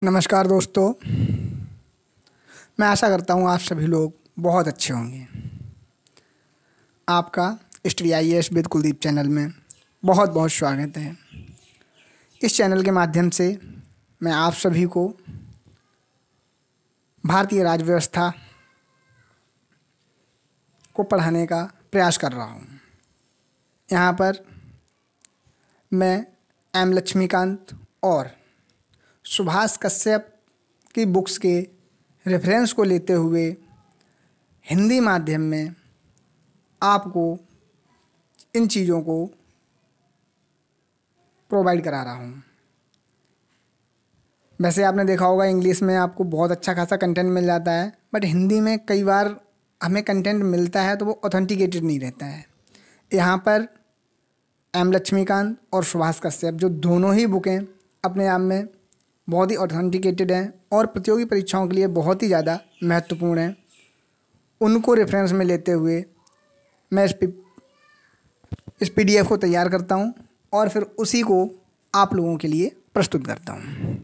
नमस्कार दोस्तों। मैं आशा करता हूँ आप सभी लोग बहुत अच्छे होंगे। आपका study IAS with Kuldeep channel में बहुत बहुत स्वागत है। इस चैनल के माध्यम से मैं आप सभी को भारतीय राज्य व्यवस्था को पढ़ाने का प्रयास कर रहा हूँ। यहाँ पर मैं M लक्ष्मीकांत और सुभाष कश्यप की बुक्स के रेफरेंस को लेते हुए हिंदी माध्यम में आपको इन चीज़ों को प्रोवाइड करा रहा हूँ। वैसे आपने देखा होगा इंग्लिश में आपको बहुत अच्छा खासा कंटेंट मिल जाता है, बट हिंदी में कई बार हमें कंटेंट मिलता है तो वो ऑथेंटिकेटेड नहीं रहता है। यहाँ पर M लक्ष्मीकांत और सुभाष कश्यप जो दोनों ही बुकें अपने आप में बहुत ही ऑथेंटिकेटेड हैं और प्रतियोगी परीक्षाओं के लिए बहुत ही ज़्यादा महत्वपूर्ण हैं, उनको रेफरेंस में लेते हुए मैं इस PDF को तैयार करता हूं और फिर उसी को आप लोगों के लिए प्रस्तुत करता हूं।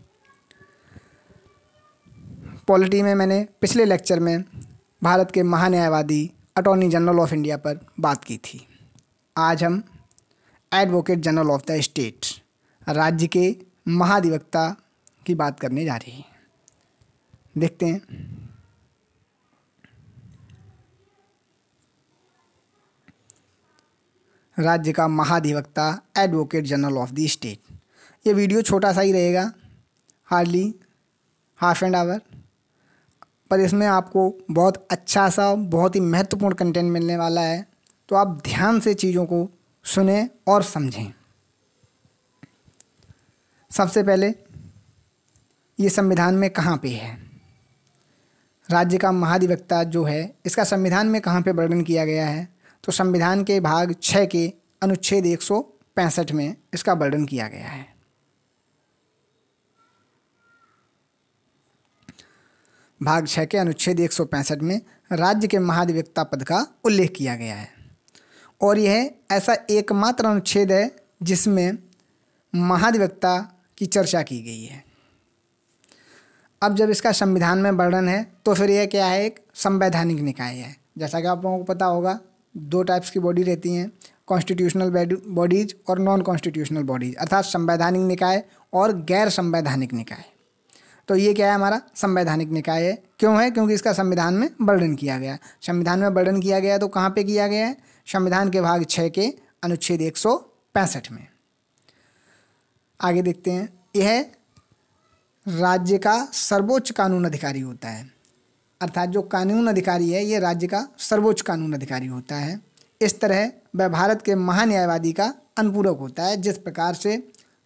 पॉलिटी में मैंने पिछले लेक्चर में भारत के महान्यायवादी अटॉर्नी जनरल ऑफ इंडिया पर बात की थी। आज हम advocate general of the state, राज्य के महाधिवक्ता की बात करने जा रही है। देखते हैं। राज्य का महाधिवक्ता advocate general of the state. ये वीडियो छोटा सा ही रहेगा, हार्डली हाफ एन आवर, पर इसमें आपको बहुत अच्छा सा बहुत ही महत्वपूर्ण कंटेंट मिलने वाला है, तो आप ध्यान से चीज़ों को सुनें और समझें। सबसे पहले ये संविधान में कहाँ पे है, राज्य का महाधिवक्ता जो है इसका संविधान में कहाँ पे वर्णन किया गया है, तो संविधान के भाग 6 के अनुच्छेद 165 में इसका वर्णन किया गया है। भाग 6 के अनुच्छेद 165 में राज्य के महाधिवक्ता पद का उल्लेख किया गया है और यह ऐसा एकमात्र अनुच्छेद है जिसमें महाधिवक्ता की चर्चा की गई है। अब जब इसका संविधान में वर्णन है तो फिर यह क्या है, एक संवैधानिक निकाय है। जैसा कि आप लोगों को पता होगा, दो टाइप्स की बॉडी रहती हैं, कॉन्स्टिट्यूशनल बॉडीज और नॉन कॉन्स्टिट्यूशनल बॉडीज, अर्थात संवैधानिक निकाय और गैर संवैधानिक निकाय। तो ये क्या है, हमारा संवैधानिक निकाय है। क्यों है? क्योंकि इसका संविधान में वर्णन किया गया। संविधान में वर्णन किया गया तो कहाँ पर किया गया है? संविधान के भाग 6 के अनुच्छेद 165 में। आगे देखते हैं। यह राज्य का सर्वोच्च कानून अधिकारी होता है, अर्थात जो कानून अधिकारी है ये राज्य का सर्वोच्च कानून अधिकारी होता है। इस तरह वह भारत के महान्यायवादी का अनुपूरक होता है। जिस प्रकार से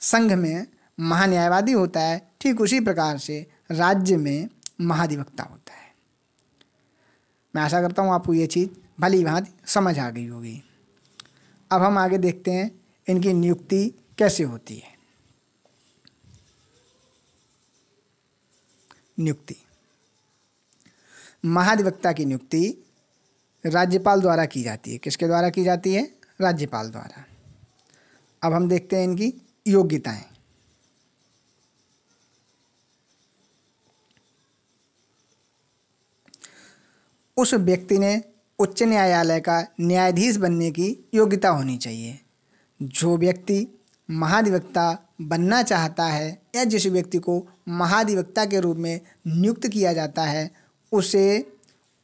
संघ में महान्यायवादी होता है, ठीक उसी प्रकार से राज्य में महाधिवक्ता होता है। मैं आशा करता हूँ आपको ये चीज़ भली भांति समझ आ गई होगी। अब हम आगे देखते हैं इनकी नियुक्ति कैसे होती है। नियुक्ति, महाधिवक्ता की नियुक्ति राज्यपाल द्वारा की जाती है। किसके द्वारा की जाती है? राज्यपाल द्वारा। अब हम देखते हैं इनकी योग्यताएं। उस व्यक्ति ने उच्च न्यायालय का न्यायाधीश बनने की योग्यता होनी चाहिए। जो व्यक्ति महाधिवक्ता बनना चाहता है या जिस व्यक्ति को महाधिवक्ता के रूप में नियुक्त किया जाता है, उसे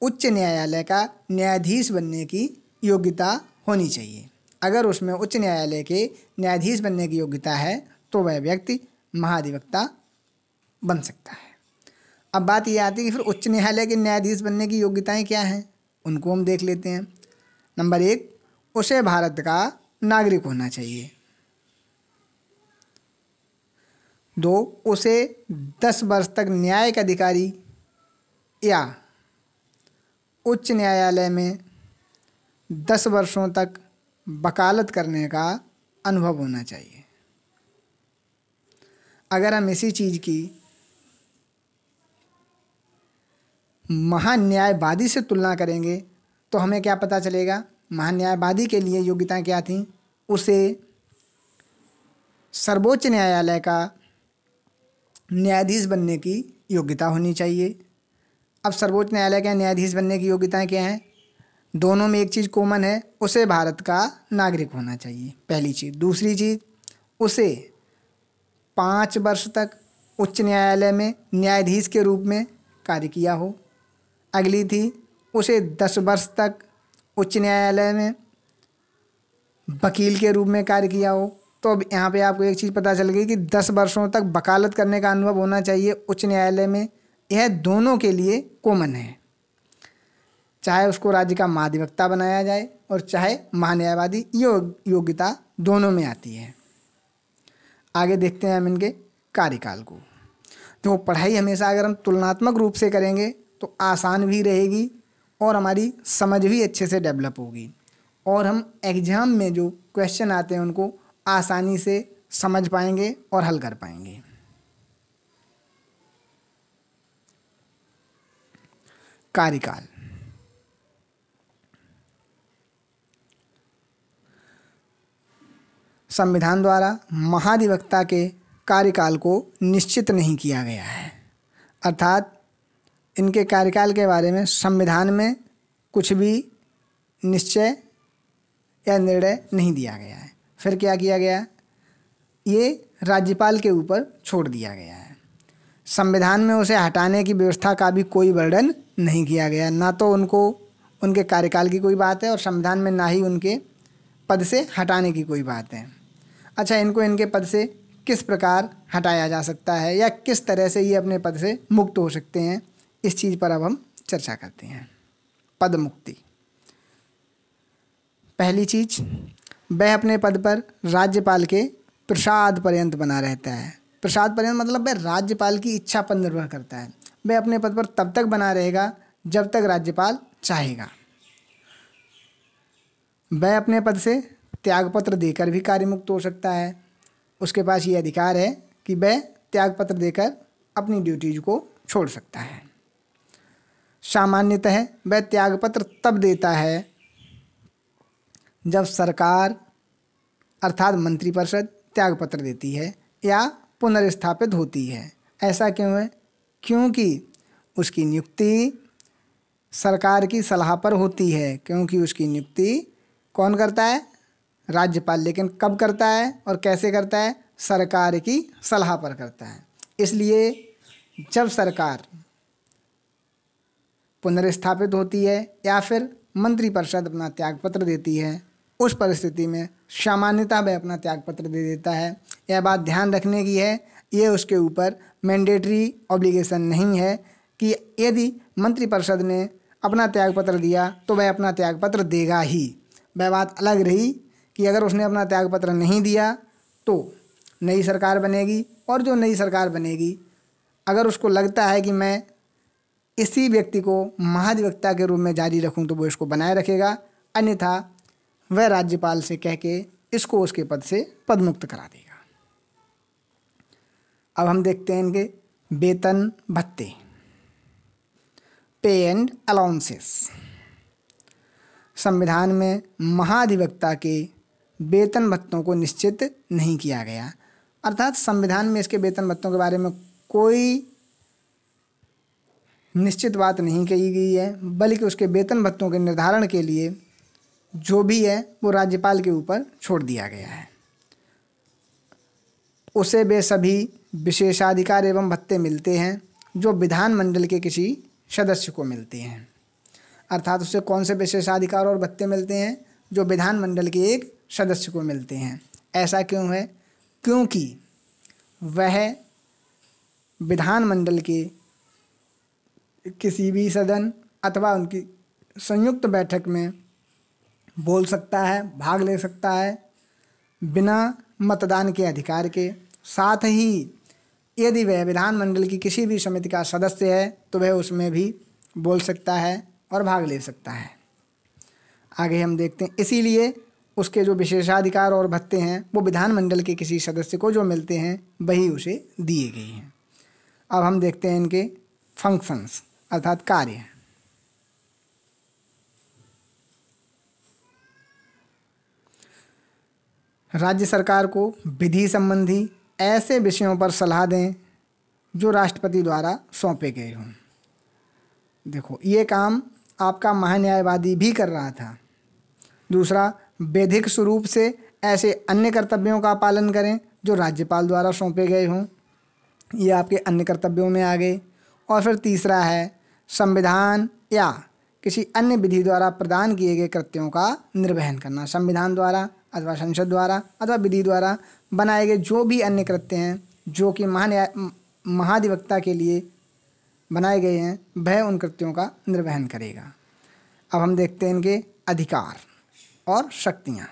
उच्च न्यायालय का न्यायाधीश बनने की योग्यता होनी चाहिए। अगर उसमें उच्च न्यायालय के न्यायाधीश बनने की योग्यता है तो वह व्यक्ति महाधिवक्ता बन सकता है। अब बात यह आती है कि फिर उच्च न्यायालय के न्यायाधीश बनने की योग्यताएं क्या हैं, उनको हम देख लेते हैं। नंबर 1, उसे भारत का नागरिक होना चाहिए। 2, उसे 10 वर्ष तक न्यायिक अधिकारी या उच्च न्यायालय में 10 वर्षों तक वकालत करने का अनुभव होना चाहिए। अगर हम इसी चीज़ की महान्यायवादी से तुलना करेंगे तो हमें क्या पता चलेगा? महान्यायवादी के लिए योग्यताएं क्या थीं? उसे सर्वोच्च न्यायालय का न्यायाधीश बनने की योग्यता होनी चाहिए। अब सर्वोच्च न्यायालय के न्यायाधीश बनने की योग्यताएं क्या हैं? दोनों में एक चीज़ कॉमन है, उसे भारत का नागरिक होना चाहिए, पहली चीज़। दूसरी चीज़, उसे 5 वर्ष तक उच्च न्यायालय में न्यायाधीश के रूप में कार्य किया हो। अगली थी, उसे 10 वर्ष तक उच्च न्यायालय में वकील के रूप में कार्य किया हो। तो अब यहाँ पे आपको एक चीज़ पता चल गई कि 10 वर्षों तक वकालत करने का अनुभव होना चाहिए उच्च न्यायालय में। यह दोनों के लिए कॉमन है, चाहे उसको राज्य का महाधिवक्ता बनाया जाए और चाहे महान्यायवादी, योग्यता दोनों में आती है। आगे देखते हैं हम इनके कार्यकाल को। तो पढ़ाई हमेशा अगर हम तुलनात्मक रूप से करेंगे तो आसान भी रहेगी और हमारी समझ भी अच्छे से डेवलप होगी, और हम एग्जाम में जो क्वेश्चन आते हैं उनको आसानी से समझ पाएंगे और हल कर पाएंगे। कार्यकाल। संविधान द्वारा महाधिवक्ता के कार्यकाल को निश्चित नहीं किया गया है, अर्थात इनके कार्यकाल के बारे में संविधान में कुछ भी निश्चय या निर्णय नहीं दिया गया है। फिर क्या किया गया? ये राज्यपाल के ऊपर छोड़ दिया गया है। संविधान में उसे हटाने की व्यवस्था का भी कोई वर्णन नहीं किया गया, ना तो उनको उनके कार्यकाल की कोई बात है और संविधान में ना ही उनके पद से हटाने की कोई बात है। अच्छा, इनको इनके पद से किस प्रकार हटाया जा सकता है या किस तरह से ये अपने पद से मुक्त हो सकते हैं, इस चीज़ पर अब हम चर्चा करते हैं। पद मुक्ति। पहली चीज, वह अपने पद पर राज्यपाल के प्रसाद पर्यंत बना रहता है। प्रसाद पर्यंत मतलब वह राज्यपाल की इच्छा पर निर्भर करता है। वह अपने पद पर तब तक बना रहेगा जब तक राज्यपाल चाहेगा। वह अपने पद से त्यागपत्र देकर भी कार्यमुक्त हो सकता है। उसके पास ये अधिकार है कि वह त्यागपत्र देकर अपनी ड्यूटीज को छोड़ सकता है। सामान्यतः वह त्यागपत्र तब देता है जब सरकार अर्थात मंत्रिपरिषद त्यागपत्र देती है या पुनर्स्थापित होती है। ऐसा क्यों है? क्योंकि उसकी नियुक्ति सरकार की सलाह पर होती है, क्योंकि उसकी नियुक्ति कौन करता है? राज्यपाल। लेकिन कब करता है और कैसे करता है? सरकार की सलाह पर करता है। इसलिए जब सरकार पुनर्स्थापित होती है या फिर मंत्रिपरिषद अपना त्यागपत्र देती है, उस परिस्थिति में सामान्यतः वह अपना त्यागपत्र दे देता है। यह बात ध्यान रखने की है, ये उसके ऊपर मैंडेटरी ऑब्लिगेशन नहीं है कि यदि मंत्रिपरिषद ने अपना त्यागपत्र दिया तो वह अपना त्यागपत्र देगा ही। वह बात अलग रही कि अगर उसने अपना त्यागपत्र नहीं दिया तो नई सरकार बनेगी, और जो नई सरकार बनेगी अगर उसको लगता है कि मैं इसी व्यक्ति को महाधिवक्ता के रूप में जारी रखूं तो वो इसको बनाए रखेगा, अन्यथा वह राज्यपाल से कह के इसको उसके पद से पदमुक्त करा देगा। अब हम देखते हैं इनके वेतन भत्ते, पे एंड अलाउंसेस। संविधान में महाधिवक्ता के वेतन भत्तों को निश्चित नहीं किया गया, अर्थात संविधान में इसके वेतन भत्तों के बारे में कोई निश्चित बात नहीं कही गई है, बल्कि उसके वेतन भत्तों के निर्धारण के लिए जो भी है वो राज्यपाल के ऊपर छोड़ दिया गया है। उसे वे सभी विशेषाधिकार एवं भत्ते मिलते हैं जो विधानमंडल के किसी सदस्य को मिलते हैं। अर्थात उसे कौन से विशेषाधिकार और भत्ते मिलते हैं? जो विधानमंडल के एक सदस्य को मिलते हैं। ऐसा क्यों है? क्योंकि वह विधानमंडल के किसी भी सदन अथवा उनकी संयुक्त बैठक में बोल सकता है, भाग ले सकता है बिना मतदान के अधिकार के। साथ ही यदि वह विधानमंडल की किसी भी समिति का सदस्य है तो वह उसमें भी बोल सकता है और भाग ले सकता है। आगे हम देखते हैं, इसीलिए उसके जो विशेषाधिकार और भत्ते हैं वो विधानमंडल के किसी सदस्य को जो मिलते हैं वही उसे दिए गए हैं। अब हम देखते हैं इनके फंक्शंस अर्थात कार्य। राज्य सरकार को विधि संबंधी ऐसे विषयों पर सलाह दें जो राष्ट्रपति द्वारा सौंपे गए हों। देखो, ये काम आपका महान्यायवादी भी कर रहा था। दूसरा, वैधिक स्वरूप से ऐसे अन्य कर्तव्यों का पालन करें जो राज्यपाल द्वारा सौंपे गए हों। ये आपके अन्य कर्तव्यों में आ गए। और फिर तीसरा है संविधान या किसी अन्य विधि द्वारा प्रदान किए गए कृत्यों का निर्वहन करना। संविधान द्वारा अथवा संसद द्वारा अथवा विधि द्वारा बनाए गए जो भी अन्य कृत्य हैं जो कि महाधिवक्ता के लिए बनाए गए हैं, वह उन कृत्यों का निर्वहन करेगा। अब हम देखते हैं इनके अधिकार और शक्तियाँ।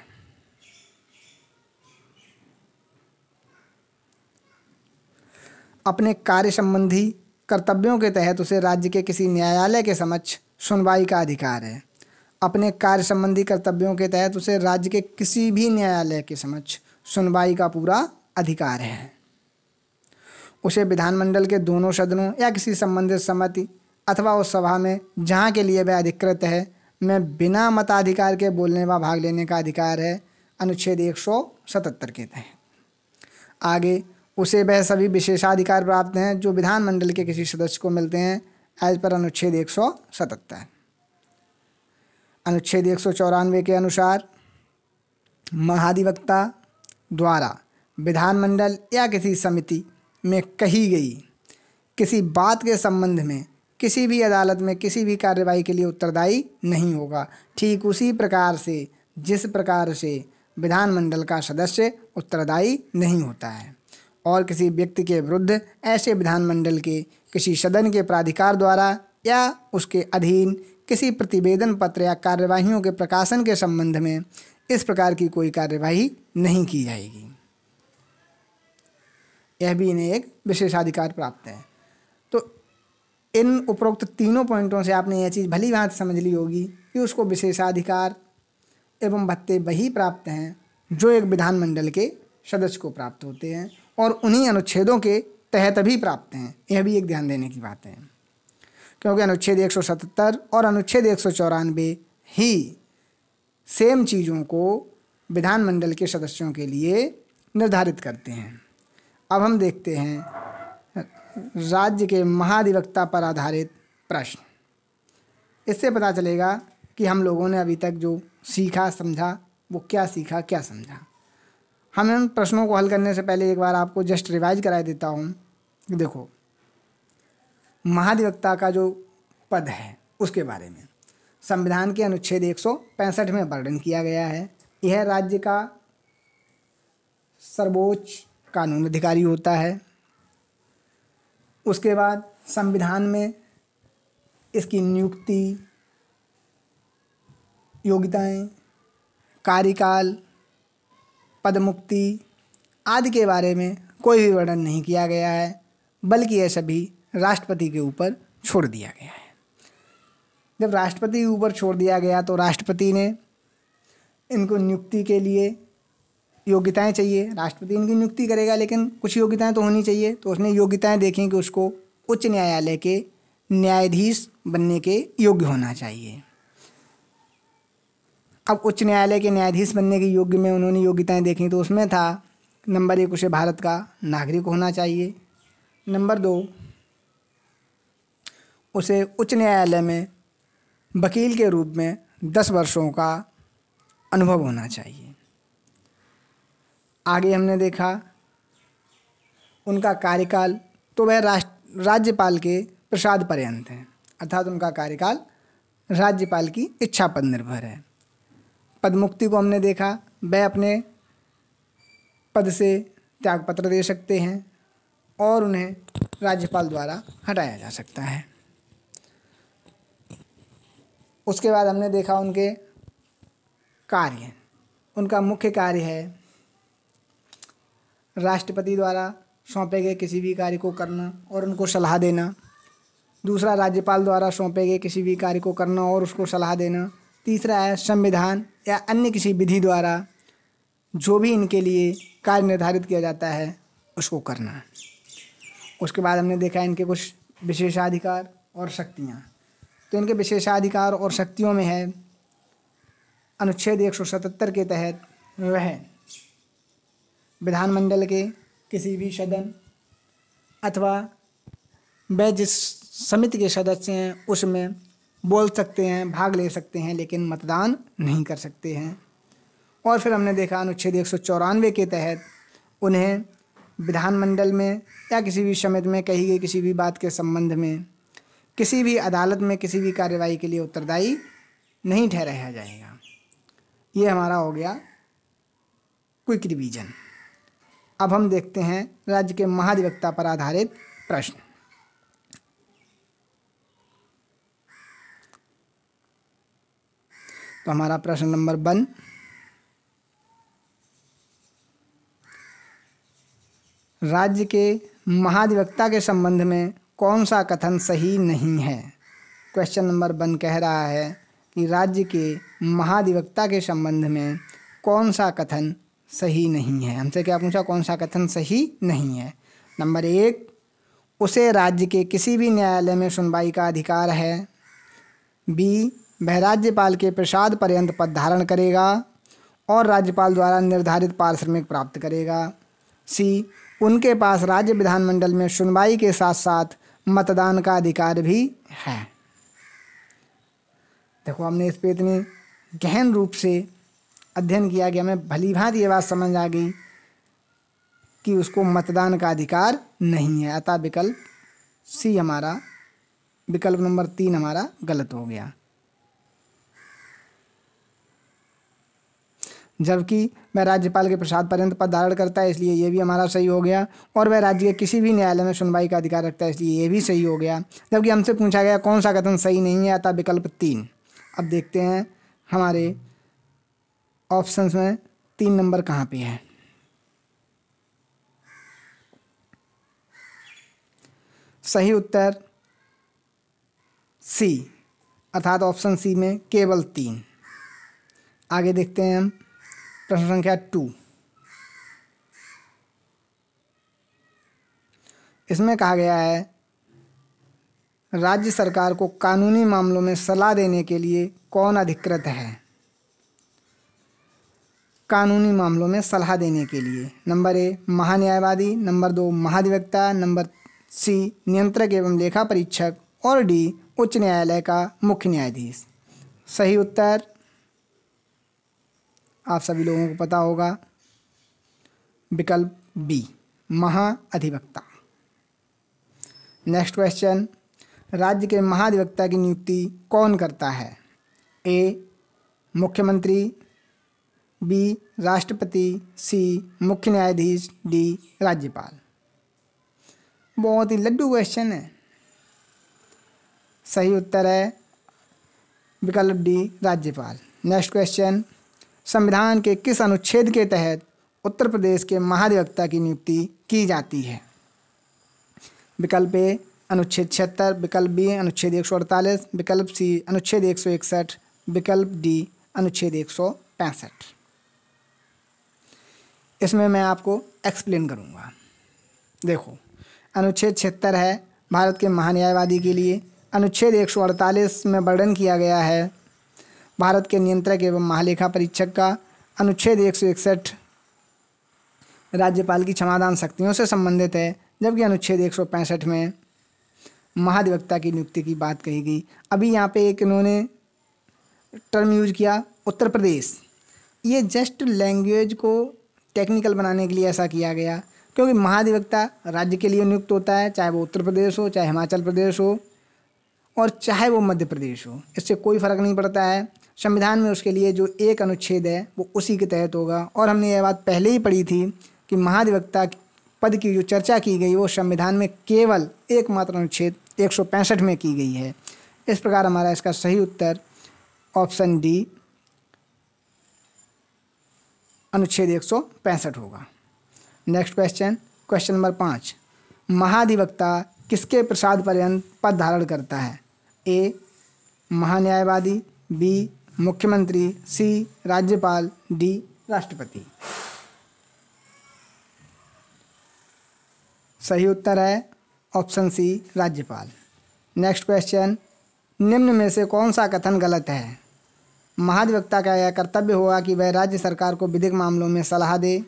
अपने कार्य संबंधी कर्तव्यों के तहत उसे राज्य के किसी न्यायालय के समक्ष सुनवाई का अधिकार है। अपने कार्य संबंधी कर्तव्यों के तहत उसे राज्य के किसी भी न्यायालय के समक्ष सुनवाई का पूरा अधिकार है। उसे विधानमंडल के दोनों सदनों या किसी संबंधित समिति अथवा उस सभा में जहाँ के लिए वह अधिकृत है में बिना मताधिकार के बोलने व भाग लेने का अधिकार है, अनुच्छेद 177 के तहत। आगे, उसे वह सभी विशेषाधिकार प्राप्त हैं जो विधानमंडल के किसी सदस्य को मिलते हैं एज पर अनुच्छेद 177। अनुच्छेद 194 के अनुसार महाधिवक्ता द्वारा विधानमंडल या किसी समिति में कही गई किसी बात के संबंध में किसी भी अदालत में किसी भी कार्यवाही के लिए उत्तरदायी नहीं होगा, ठीक उसी प्रकार से जिस प्रकार से विधानमंडल का सदस्य उत्तरदायी नहीं होता है। और किसी व्यक्ति के विरुद्ध ऐसे विधानमंडल के किसी सदन के प्राधिकार द्वारा या उसके अधीन किसी प्रतिवेदन पत्र या कार्यवाहियों के प्रकाशन के संबंध में इस प्रकार की कोई कार्यवाही नहीं की जाएगी। यह भी इन्हें एक विशेषाधिकार प्राप्त है। तो इन उपरोक्त तीनों पॉइंटों से आपने यह चीज़ भली भांति समझ ली होगी कि उसको विशेषाधिकार एवं भत्ते वही प्राप्त हैं जो एक विधानमंडल के सदस्य को प्राप्त होते हैं और उन्हीं अनुच्छेदों के तहत भी प्राप्त हैं। यह भी एक ध्यान देने की बात है, क्योंकि अनुच्छेद 177 और अनुच्छेद 194 ही सेम चीज़ों को विधानमंडल के सदस्यों के लिए निर्धारित करते हैं। अब हम देखते हैं राज्य के महाधिवक्ता पर आधारित प्रश्न। इससे पता चलेगा कि हम लोगों ने अभी तक जो सीखा समझा वो क्या सीखा क्या समझा। हम इन प्रश्नों को हल करने से पहले एक बार आपको जस्ट रिवाइज करा देता हूँ। देखो, महाधिवक्ता का जो पद है उसके बारे में संविधान के अनुच्छेद 165 में वर्णन किया गया है। यह राज्य का सर्वोच्च कानून अधिकारी होता है। उसके बाद संविधान में इसकी नियुक्ति, योग्यताएं, कार्यकाल, पदमुक्ति आदि के बारे में कोई भी वर्णन नहीं किया गया है, बल्कि यह सभी राष्ट्रपति के ऊपर छोड़ दिया गया है। जब राष्ट्रपति के ऊपर छोड़ दिया गया तो राष्ट्रपति ने इनको नियुक्ति के लिए योग्यताएं चाहिए। राष्ट्रपति इनकी नियुक्ति करेगा, लेकिन कुछ योग्यताएं तो होनी चाहिए। तो उसने योग्यताएं देखी कि उसको उच्च न्यायालय के न्यायाधीश बनने के योग्य होना चाहिए। अब उच्च न्यायालय के न्यायाधीश बनने के योग्य में उन्होंने योग्यताएं देखी, तो उसमें था नंबर 1, उसे भारत का नागरिक होना चाहिए। नंबर 2, उसे उच्च न्यायालय में वकील के रूप में 10 वर्षों का अनुभव होना चाहिए। आगे हमने देखा उनका कार्यकाल, तो वह राज्यपाल के प्रसाद पर्यंत है, अर्थात उनका कार्यकाल राज्यपाल की इच्छा पर निर्भर है। पदमुक्ति को हमने देखा, वह अपने पद से त्यागपत्र दे सकते हैं और उन्हें राज्यपाल द्वारा हटाया जा सकता है। उसके बाद हमने देखा उनके कार्य। उनका मुख्य कार्य है राष्ट्रपति द्वारा सौंपे गए किसी भी कार्य को करना और उनको सलाह देना। दूसरा, राज्यपाल द्वारा सौंपे गए किसी भी कार्य को करना और उसको सलाह देना। तीसरा है संविधान या अन्य किसी विधि द्वारा जो भी इनके लिए कार्य निर्धारित किया जाता है उसको करना। उसके बाद हमने देखा इनके कुछ विशेषाधिकार और शक्तियाँ। तो इनके विशेषाधिकार और शक्तियों में है अनुच्छेद 177 के तहत वह विधानमंडल के किसी भी सदन अथवा वह जिस समिति के सदस्य हैं उसमें बोल सकते हैं, भाग ले सकते हैं, लेकिन मतदान नहीं कर सकते हैं। और फिर हमने देखा अनुच्छेद 194 के तहत उन्हें विधानमंडल में या किसी भी समिति में कही गई किसी भी बात के संबंध में किसी भी अदालत में किसी भी कार्यवाही के लिए उत्तरदायी नहीं ठहराया जाएगा। ये हमारा हो गया क्विक रिवीजन। अब हम देखते हैं राज्य के महाधिवक्ता पर आधारित प्रश्न। तो हमारा प्रश्न नंबर 1, राज्य के महाधिवक्ता के संबंध में कौन सा कथन सही नहीं है। क्वेश्चन नंबर 1 कह रहा है कि राज्य के महाधिवक्ता के संबंध में कौन सा कथन सही नहीं है। हमसे क्या पूछा, कौन सा कथन सही नहीं है। नंबर 1, उसे राज्य के किसी भी न्यायालय में सुनवाई का अधिकार है। बी, वह राज्यपाल के प्रसाद पर्यंत पद धारण करेगा और राज्यपाल द्वारा निर्धारित पारिश्रमिक प्राप्त करेगा। सी, उनके पास राज्य विधानमंडल में सुनवाई के साथ साथ मतदान का अधिकार भी है। देखो, हमने इस पे इतनी गहन रूप से अध्ययन किया कि हमें भली भांति ये बात समझ आ गई कि उसको मतदान का अधिकार नहीं है। अतः विकल्प सी हमारा, विकल्प नंबर 3 हमारा गलत हो गया। जबकि वह राज्यपाल के प्रसाद पर्यंत पद धारण करता है, इसलिए ये भी हमारा सही हो गया। और वह राज्य के किसी भी न्यायालय में सुनवाई का अधिकार रखता है, इसलिए ये भी सही हो गया। जबकि हमसे पूछा गया कौन सा कथन सही नहीं है, अतः विकल्प 3। अब देखते हैं हमारे ऑप्शंस में 3 नंबर कहाँ पे है। सही उत्तर सी, अर्थात ऑप्शन सी में केवल 3। आगे देखते हैं हम प्रश्न संख्या 2। इसमें कहा गया है राज्य सरकार को कानूनी मामलों में सलाह देने के लिए कौन अधिकृत है। कानूनी मामलों में सलाह देने के लिए नंबर ए महान्यायवादी, नंबर 2 महाधिवक्ता, नंबर सी नियंत्रक एवं लेखा परीक्षक और डी उच्च न्यायालय का मुख्य न्यायाधीश। सही उत्तर आप सभी लोगों को पता होगा, विकल्प बी महाअधिवक्ता। नेक्स्ट क्वेश्चन, राज्य के महाधिवक्ता की नियुक्ति कौन करता है। ए मुख्यमंत्री, बी राष्ट्रपति, सी मुख्य न्यायाधीश, डी राज्यपाल। बहुत ही लड्डू क्वेश्चन है। सही उत्तर है विकल्प डी राज्यपाल। नेक्स्ट क्वेश्चन, संविधान के किस अनुच्छेद के तहत उत्तर प्रदेश के महाधिवक्ता की नियुक्ति की जाती है। विकल्प ए अनुच्छेद 76, विकल्प बी अनुच्छेद 148, विकल्प सी अनुच्छेद 161, विकल्प डी अनुच्छेद 165। इसमें मैं आपको एक्सप्लेन करूंगा। देखो, अनुच्छेद 76 है भारत के महान्यायवादी के लिए। अनुच्छेद 148 में वर्णन किया गया है भारत के नियंत्रक एवं महालेखा परीक्षक का। अनुच्छेद 161 राज्यपाल की क्षमादान शक्तियों से संबंधित है, जबकि अनुच्छेद 165 में महाधिवक्ता की नियुक्ति की बात कही गई। अभी यहाँ पे एक इन्होंने टर्म यूज किया उत्तर प्रदेश, ये जस्ट लैंग्वेज को टेक्निकल बनाने के लिए ऐसा किया गया, क्योंकि महाधिवक्ता राज्य के लिए नियुक्त होता है, चाहे वो उत्तर प्रदेश हो, चाहे हिमाचल प्रदेश हो और चाहे वो मध्य प्रदेश हो, इससे कोई फ़र्क नहीं पड़ता है। संविधान में उसके लिए जो एक अनुच्छेद है वो उसी के तहत होगा। और हमने ये बात पहले ही पढ़ी थी कि महाधिवक्ता पद की जो चर्चा की गई वो संविधान में केवल एकमात्र अनुच्छेद 165 में की गई है। इस प्रकार हमारा इसका सही उत्तर ऑप्शन डी अनुच्छेद 165 होगा। नेक्स्ट क्वेश्चन, क्वेश्चन नंबर 5, महाधिवक्ता किसके प्रसाद पर्यंत पद धारण करता है। ए महान्यायवादी, बी मुख्यमंत्री, सी राज्यपाल, डी राष्ट्रपति। सही उत्तर है ऑप्शन सी राज्यपाल। नेक्स्ट क्वेश्चन, निम्न में से कौन सा कथन गलत है। महाधिवक्ता का यह कर्तव्य होगा कि वह राज्य सरकार को विधिक मामलों में सलाह दे।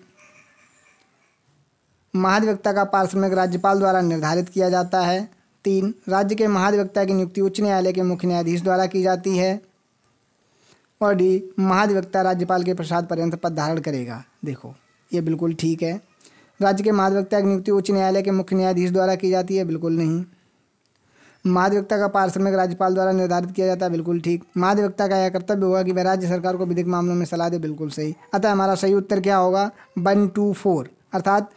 महाधिवक्ता का पारिश्रमिक राज्यपाल द्वारा निर्धारित किया जाता है। 3, राज्य के महाधिवक्ता की नियुक्ति उच्च न्यायालय के मुख्य न्यायाधीश द्वारा की जाती है। और डी, महाधिवक्ता राज्यपाल के प्रसाद पर्यंत पद धारण करेगा। देखो ये बिल्कुल ठीक है। राज्य के महाधिवक्ता की नियुक्ति उच्च न्यायालय के मुख्य न्यायाधीश द्वारा की जाती है, बिल्कुल नहीं। महाधिवक्ता का पारिश्रमिक राज्यपाल द्वारा निर्धारित किया जाता है, बिल्कुल ठीक। महाधिवक्ता का यह कर्तव्य होगा कि वह राज्य सरकार को विधिक मामलों में सलाह दे, बिल्कुल सही। अतः हमारा सही उत्तर क्या होगा? 1, 2, 4, अर्थात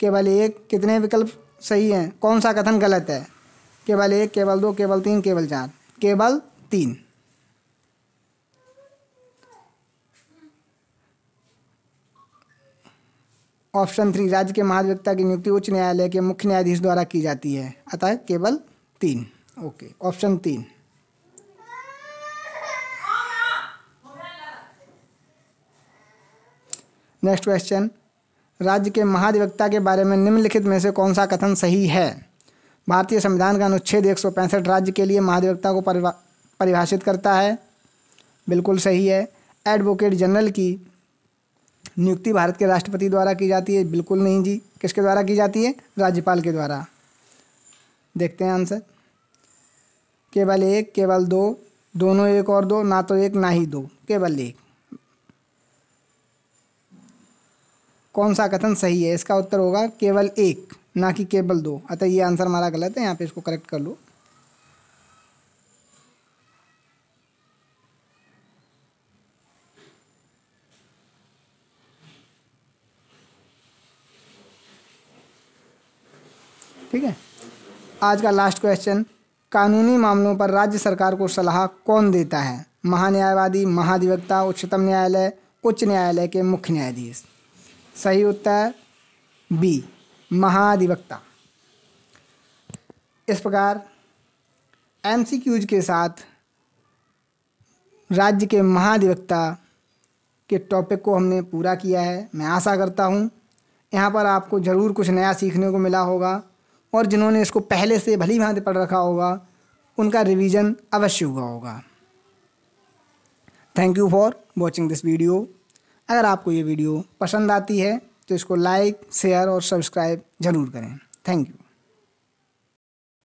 केवल 1। कितने विकल्प सही हैं? कौन सा कथन गलत है? केवल 1, केवल 2, केवल 3, केवल 4? केवल 3। ऑप्शन 3, राज्य के महाधिवक्ता की नियुक्ति उच्च न्यायालय के मुख्य न्यायाधीश द्वारा की जाती है, अतः केवल 3। Okay, option 3। नेक्स्ट क्वेश्चन, राज्य के महाधिवक्ता के बारे में निम्नलिखित में से कौन सा कथन सही है? भारतीय संविधान का अनुच्छेद 165 राज्य के लिए महाधिवक्ता को परिभाषित करता है, बिल्कुल सही है। एडवोकेट जनरल की नियुक्ति भारत के राष्ट्रपति द्वारा की जाती है, बिल्कुल नहीं जी। किसके द्वारा की जाती है? राज्यपाल के द्वारा। देखते हैं आंसर। केवल 1, केवल 2, दोनों 1 और 2, ना तो 1 ना ही 2, केवल 1। कौन सा कथन सही है? इसका उत्तर होगा केवल 1, ना कि केवल 2। अतः ये आंसर हमारा गलत है, यहाँ पे इसको करेक्ट कर लो। ठीक है। आज का लास्ट क्वेश्चन, कानूनी मामलों पर राज्य सरकार को सलाह कौन देता है? महान्यायवादी, महाधिवक्ता, उच्चतम न्यायालय, उच्च न्यायालय के मुख्य न्यायाधीश। सही उत्तर बी, महाधिवक्ता। इस प्रकार एमसीक्यूज के साथ राज्य के महाधिवक्ता के टॉपिक को हमने पूरा किया है। मैं आशा करता हूँ यहाँ पर आपको ज़रूर कुछ नया सीखने को मिला होगा, और जिन्होंने इसको पहले से भली भांति पढ़ रखा होगा उनका रिवीजन अवश्य हुआ होगा। Thank you for watching this video. अगर आपको ये वीडियो पसंद आती है तो इसको लाइक, शेयर और सब्सक्राइब ज़रूर करें। Thank you.